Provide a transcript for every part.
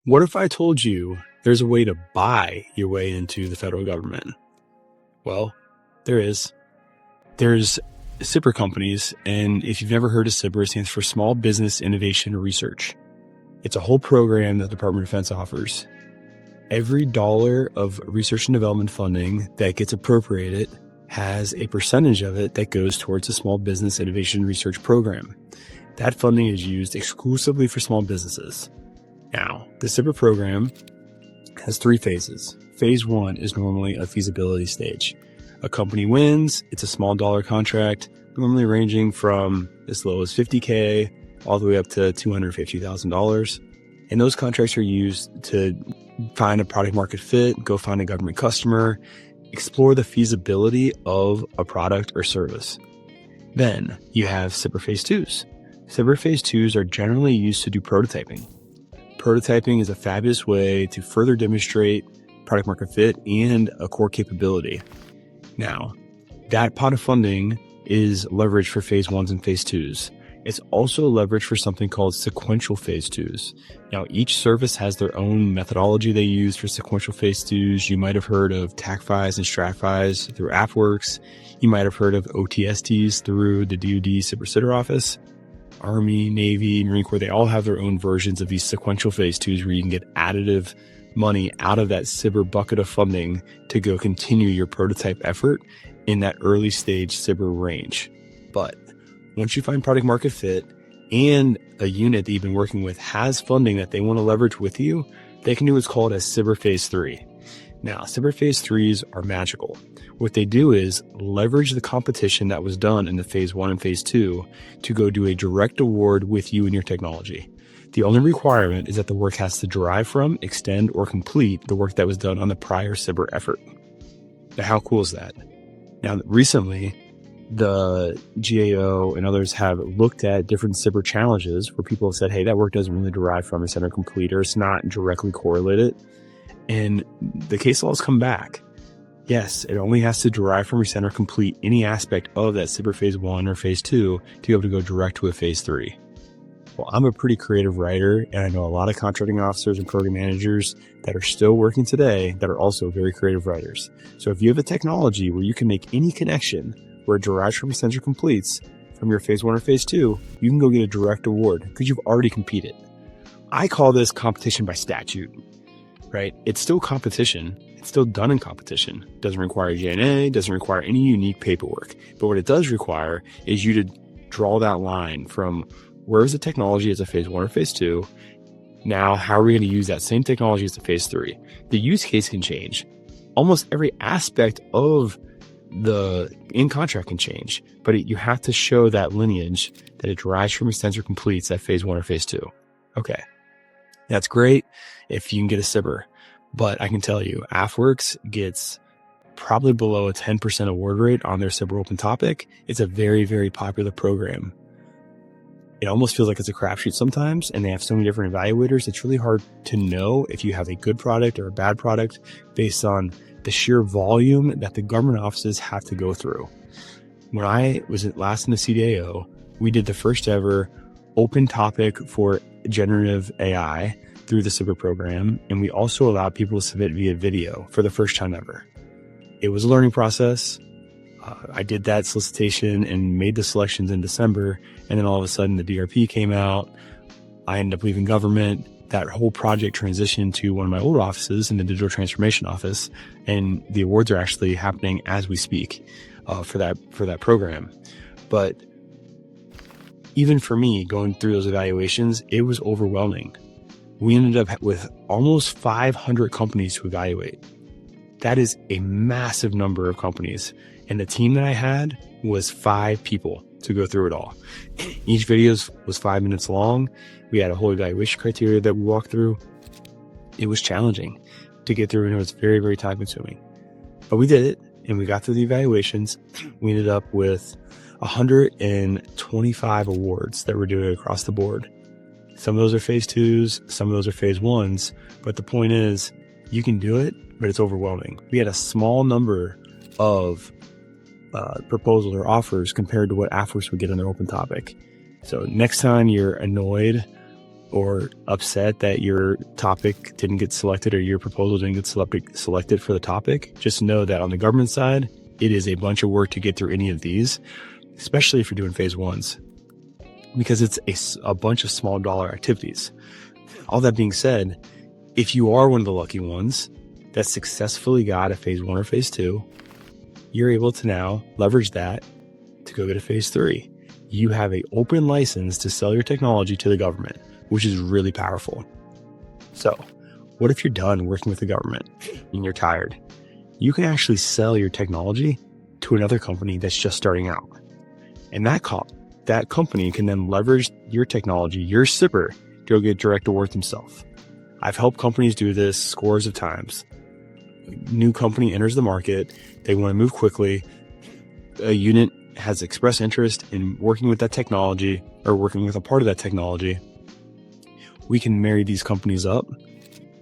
What if I told you there's a way to buy your way into the federal government? Well, there is. There's CIPR companies, and if you've never heard of CIPR, it stands for Small Business Innovation Research. It's a whole program that the Department of Defense offers. Every dollar of research and development funding that gets appropriated has a percentage of it that goes towards a Small Business Innovation Research program. That funding is used exclusively for small businesses. Now, the CIPR program has 3 phases. Phase 1 is normally a feasibility stage. A company wins, it's a small dollar contract, normally ranging from as low as $50K all the way up to $250,000. And those contracts are used to find a product market fit, go find a government customer, explore the feasibility of a product or service. Then you have CIPR Phase 2s. CIPR Phase 2s are generally used to do prototyping. Prototyping is a fabulous way to further demonstrate product market fit and a core capability. Now, that pot of funding is leveraged for Phase 1s and Phase 2s. It's also leveraged for something called Sequential Phase 2s. Now, each service has their own methodology they use for Sequential Phase 2s. You might have heard of TACFIs and STRATFIs through AcqX. You might have heard of OTSTs through the DoD CIPR Sitter Office. Army, Navy, Marine Corps, they all have their own versions of these Sequential Phase 2s where you can get additive money out of that CIPR bucket of funding to go continue your prototype effort in that early stage CIPR range. But once you find product market fit and a unit that you've been working with has funding that they want to leverage with you, they can do what's called a CIPR Phase 3. Now, CIPR Phase 3s are magical. What they do is leverage the competition that was done in the Phase 1 and Phase 2 to go do a direct award with you and your technology. The only requirement is that the work has to derive from, extend, or complete the work that was done on the prior CIPR effort. Now, how cool is that? Now, recently, the GAO and others have looked at different CIPR challenges where people have said, hey, that work doesn't really derive from, extend, or complete, or it's not directly correlated. And the case law has come back. Yes, it only has to derive from, extend, or complete any aspect of that CIPR Phase 1 or Phase 2 to be able to go direct to a Phase 3. Well, I'm a pretty creative writer, and I know a lot of contracting officers and program managers that are still working today that are also very creative writers. So if you have a technology where you can make any connection where it derives from, extends, or completes from your Phase 1 or Phase 2, you can go get a direct award because you've already competed. I call this competition by statute, right? It's still competition. It's still done in competition. Doesn't require J&A, doesn't require any unique paperwork. But what it does require is you to draw that line from where is the technology as a Phase 1 or Phase 2? Now, how are we going to use that same technology as a Phase 3? The use case can change. Almost every aspect of the in contract can change, but you have to show that lineage that it derives from, extends, or completes that Phase 1 or Phase 2. Okay. That's great if you can get a CIPR. But I can tell you, AcqX gets probably below a 10% award rate on their CIPR open topic. It's a very, very popular program. It almost feels like it's a crapshoot sometimes, and they have so many different evaluators. It's really hard to know if you have a good product or a bad product based on the sheer volume that the government offices have to go through. When I was last in the CDAO, we did the first ever open topic for generative AI through the CIPR program, and we also allowed people to submit via video for the first time ever. It was a learning process. I did that solicitation and made the selections in December, and then all of a sudden the DRP came out. I ended up leaving government. That whole project transitioned to one of my old offices in the digital transformation office, and the awards are actually happening as we speak for that program. But even for me, going through those evaluations, it was overwhelming. We ended up with almost 500 companies to evaluate. That is a massive number of companies. And the team that I had was 5 people to go through it all. Each video was 5 minutes long. We had a whole evaluation criteria that we walked through. It was challenging to get through, and it was very, very time consuming. But we did it, and we got through the evaluations. We ended up with 125 awards that we're doing across the board. Some of those are Phase 2s, some of those are Phase 1s. But the point is, you can do it, but it's overwhelming. We had a small number of proposals or offers compared to what AcqX would get on their open topic. So next time you're annoyed or upset that your topic didn't get selected or your proposal didn't get selected for the topic, just know that on the government side, it is a bunch of work to get through any of these, especially if you're doing phase ones, because it's a bunch of small dollar activities. All that being said, if you are one of the lucky ones that successfully got a phase 1 or phase 2, you're able to now leverage that to go get a phase 3. You have an open license to sell your technology to the government, which is really powerful. So what if you're done working with the government and you're tired? You can actually sell your technology to another company that's just starting out. And that company can then leverage your technology, your SBIR, to go get direct award themselves. I've helped companies do this scores of times. New company enters the market. They want to move quickly. A unit has expressed interest in working with that technology or working with a part of that technology. We can marry these companies up.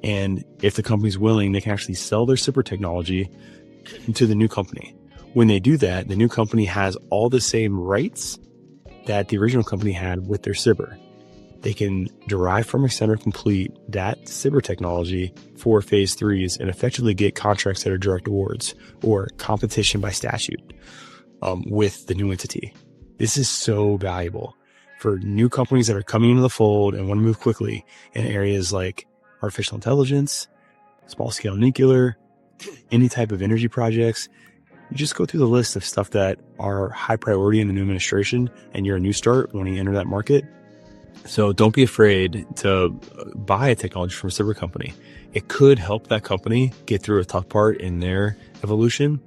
And if the company's willing, they can actually sell their SBIR technology to the new company. When they do that, the new company has all the same rights that the original company had with their SBIR. They can derive from extend or complete that SBIR technology for phase 3s and effectively get contracts that are direct awards or competition by statute with the new entity. This is so valuable for new companies that are coming into the fold and want to move quickly in areas like artificial intelligence, small scale nuclear, any type of energy projects. You just go through the list of stuff that are high priority in the new administration, and you're a new start when you enter that market. So don't be afraid to buy a technology from a SBIR company. It could help that company get through a tough part in their evolution,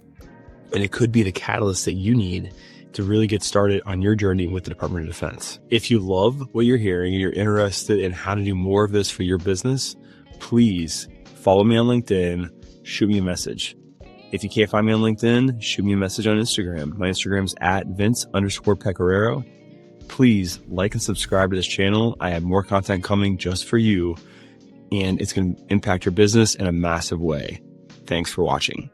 and it could be the catalyst that you need to really get started on your journey with the Department of Defense. If you love what you're hearing and you're interested in how to do more of this for your business, please follow me on LinkedIn, shoot me a message. If you can't find me on LinkedIn, shoot me a message on Instagram. My Instagram is @Vince_Pecoraro. Please like and subscribe to this channel. I have more content coming just for you, and it's going to impact your business in a massive way. Thanks for watching.